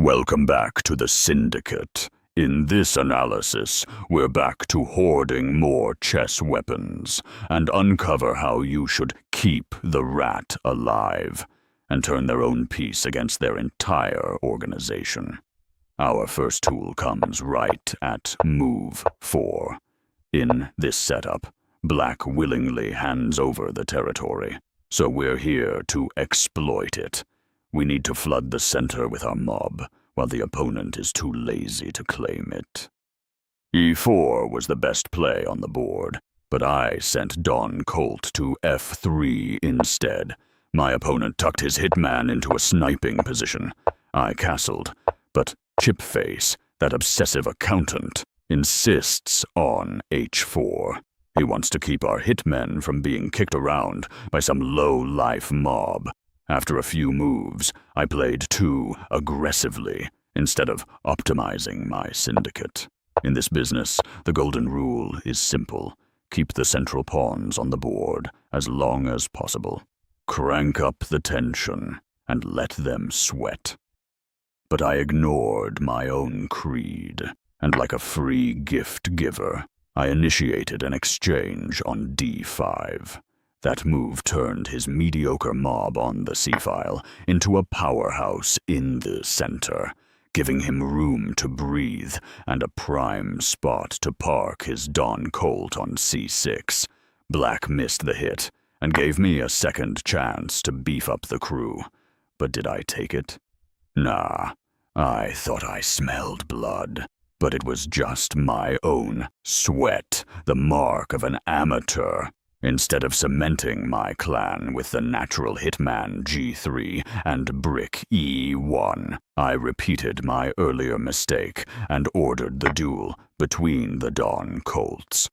Welcome back to the Syndicate. In this analysis, we're back to hoarding more chess weapons and uncover how you should keep the rat alive and turn their own piece against their entire organization. Our first tool comes right at move 4. In this setup, Black willingly hands over the territory, so we're here to exploit it. We need to flood the center with our mob, while the opponent is too lazy to claim it. E4 was the best play on the board, but I sent Don Colt to F3 instead. My opponent tucked his hitman into a sniping position. I castled, but Chipface, that obsessive accountant, insists on H4. He wants to keep our hitmen from being kicked around by some low-life mob. After a few moves, I played too aggressively instead of optimizing my syndicate. In this business, the golden rule is simple. Keep the central pawns on the board as long as possible. Crank up the tension and let them sweat. But I ignored my own creed, and like a free gift giver, I initiated an exchange on D5. That move turned his mediocre mob on the C-file into a powerhouse in the center, giving him room to breathe and a prime spot to park his Don Colt on C6. Black missed the hit and gave me a second chance to beef up the crew. But did I take it? Nah, I thought I smelled blood, but it was just my own sweat, the mark of an amateur. Instead of cementing my clan with the natural hitman G3 and brick E1, I repeated my earlier mistake and ordered the duel between the Don Colts.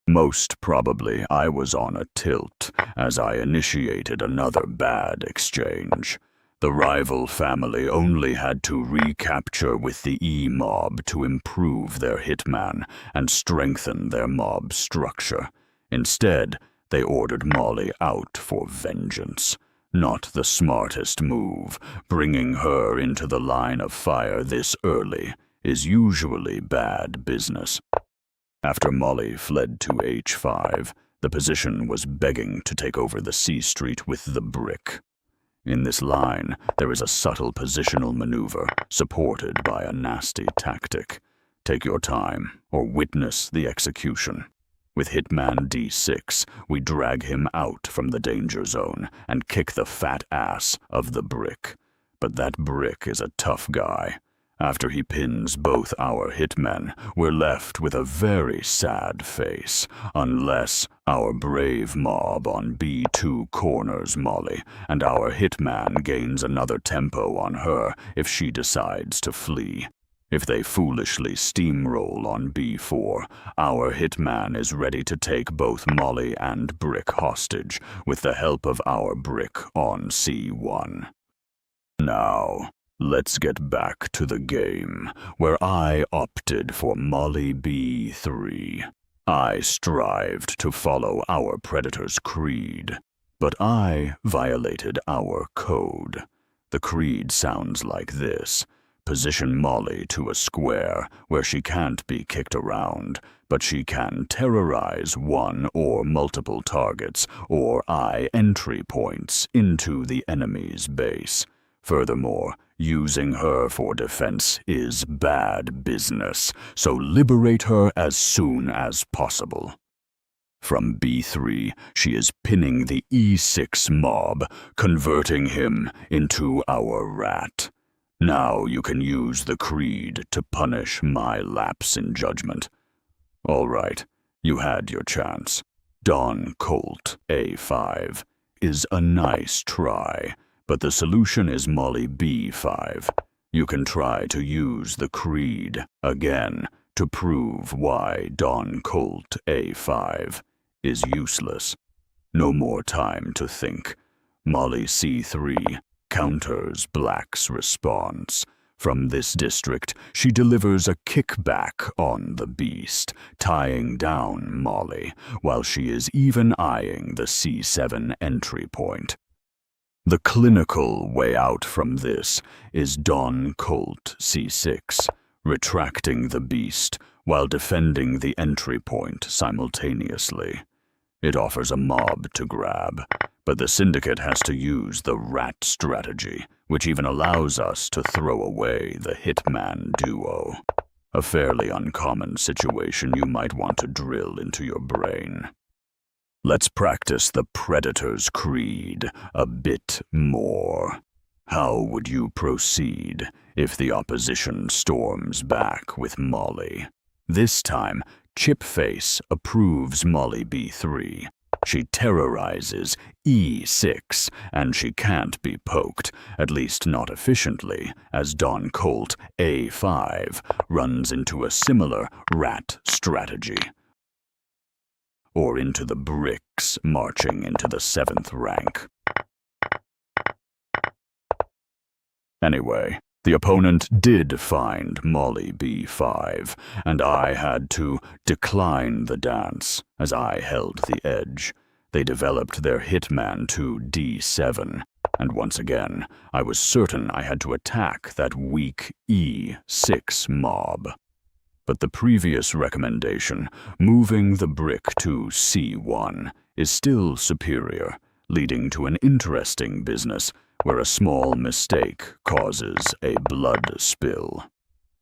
Most probably I was on a tilt as I initiated another bad exchange. The rival family only had to recapture with the E-mob to improve their hitman and strengthen their mob structure. Instead, they ordered Molly out for vengeance. Not the smartest move. Bringing her into the line of fire this early is usually bad business. After Molly fled to H5, the position was begging to take over the C Street with the brick. In this line, there is a subtle positional maneuver supported by a nasty tactic. Take your time or witness the execution. With Hitman D6, we drag him out from the danger zone and kick the fat ass of the brick. But that brick is a tough guy. After he pins both our hitmen, we're left with a very sad face, unless our brave mob on B2 corners Molly, and our hitman gains another tempo on her if she decides to flee. If they foolishly steamroll on B4, our hitman is ready to take both Molly and Brick hostage with the help of our Brick on C1. Now, let's get back to the game, where I opted for Molly B3. I strived to follow our predator's creed, but I violated our code. The creed sounds like this. Position Molly to a square where she can't be kicked around, but she can terrorize one or multiple targets or eye entry points into the enemy's base. Furthermore, using her for defense is bad business, so liberate her as soon as possible. From B3, she is pinning the E6 mob, converting him into our rat. Now you can use the creed to punish my lapse in judgment. All right, you had your chance. Don Colt A5 is a nice try, but the solution is Molly B5. You can try to use the creed again to prove why Don Colt A5 is useless. No more time to think. Molly C3 counters Black's response. From this district, she delivers a kickback on the beast, tying down Molly, while she is even eyeing the C7 entry point. The clinical way out from this is Don Colt C6, retracting the beast while defending the entry point simultaneously. It offers a mob to grab, but the syndicate has to use the rat strategy, which even allows us to throw away the hitman duo. A fairly uncommon situation you might want to drill into your brain. Let's practice the Predator's Creed a bit more. How would you proceed if the opposition storms back with Molly? This time, Chipface approves Molly B3. She terrorizes E6, and she can't be poked, at least not efficiently, as Don Colt A5 runs into a similar rat strategy. Or into the bricks marching into the 7th rank. Anyway, the opponent did find Molly B5, and I had to decline the dance as I held the edge. They developed their hitman to D7, and once again, I was certain I had to attack that weak E6 mob. But the previous recommendation, moving the brick to C1, is still superior, leading to an interesting business where a small mistake causes a blood spill.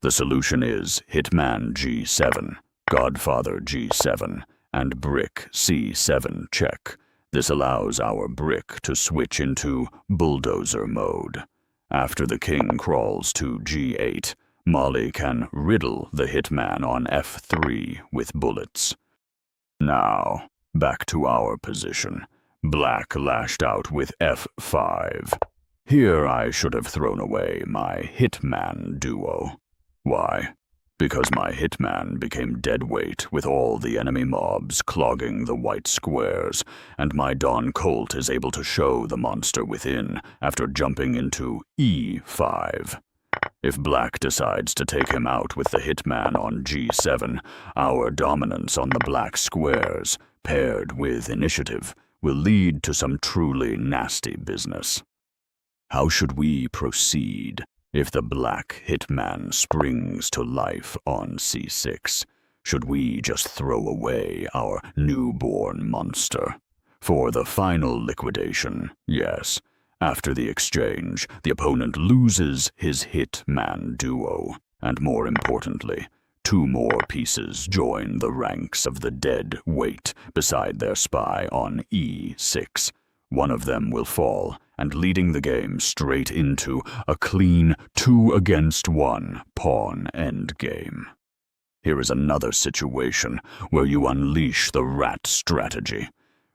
The solution is Hitman G7, Godfather G7, and Brick C7 check. This allows our brick to switch into bulldozer mode. After the king crawls to G8, Molly can riddle the hitman on F3 with bullets. Now, back to our position. Black lashed out with F5. Here I should have thrown away my hitman duo. Why? Because my hitman became deadweight with all the enemy mobs clogging the white squares, and my Don Colt is able to show the monster within after jumping into E5. If Black decides to take him out with the hitman on G7, our dominance on the black squares, paired with initiative, will lead to some truly nasty business. How should we proceed if the black hitman springs to life on C6? Should we just throw away our newborn monster? For the final liquidation, yes. After the exchange, the opponent loses his hitman duo, and more importantly, 2 more pieces join the ranks of the dead weight beside their spy on E6. One of them will fall, and leading the game straight into a clean 2-against-1 pawn endgame. Here is another situation where you unleash the rat strategy.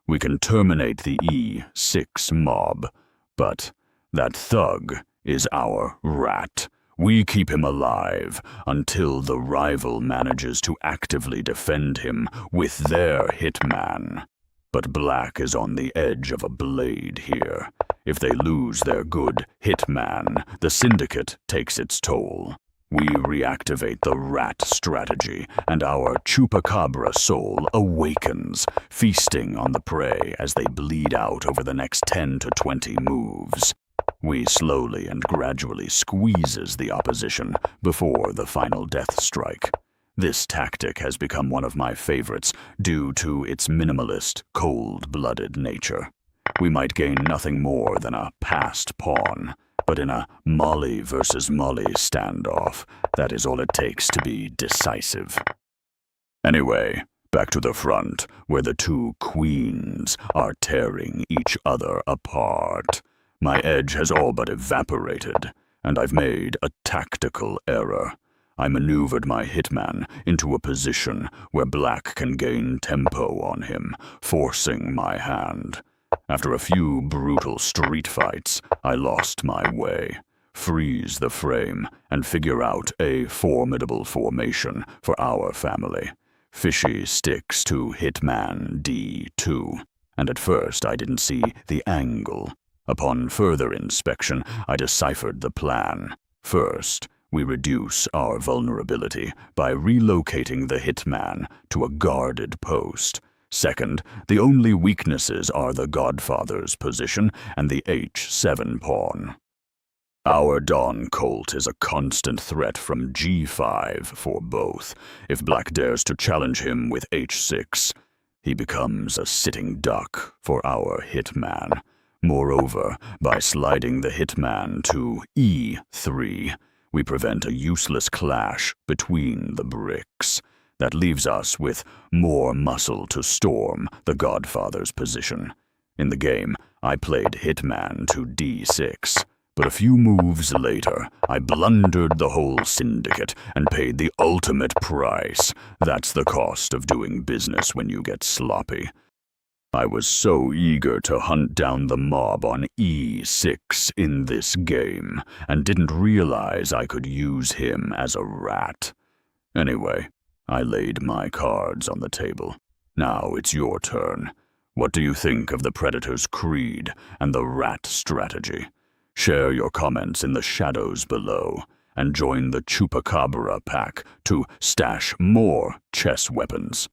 We can terminate the E6 mob, but that thug is our rat. We keep him alive until the rival manages to actively defend him with their hitman. But Black is on the edge of a blade here. If they lose their good hitman, the syndicate takes its toll. We reactivate the rat strategy, and our Chupacabra soul awakens, feasting on the prey as they bleed out over the next 10 to 20 moves. We slowly and gradually squeezes the opposition before the final death strike. This tactic has become one of my favorites due to its minimalist, cold-blooded nature. We might gain nothing more than a passed pawn, but in a Molly versus Molly standoff, that is all it takes to be decisive. Anyway, back to the front, where the 2 queens are tearing each other apart. My edge has all but evaporated, and I've made a tactical error. I maneuvered my hitman into a position where Black can gain tempo on him, forcing my hand. After a few brutal street fights, I lost my way. Freeze the frame and figure out a formidable formation for our family. Fishy sticks to hitman D2, and at first I didn't see the angle. Upon further inspection, I deciphered the plan. First, we reduce our vulnerability by relocating the hitman to a guarded post. Second, the only weaknesses are the Godfather's position and the h7 pawn. Our Dawn Colt is a constant threat from g5 for both. If black dares to challenge him with h6, he becomes a sitting duck for our hitman. Moreover, by sliding the hitman to e3, we prevent a useless clash between the bricks. That leaves us with more muscle to storm the Godfather's position. In the game, I played hitman to d6. But a few moves later, I blundered the whole syndicate and paid the ultimate price. That's the cost of doing business when you get sloppy. I was so eager to hunt down the mob on e6 in this game, and didn't realize I could use him as a rat. Anyway, I laid my cards on the table. Now it's your turn. What do you think of the Predator's creed and the rat strategy? Share your comments in the shadows below, and join the Chupacabra pack to stash more chess weapons.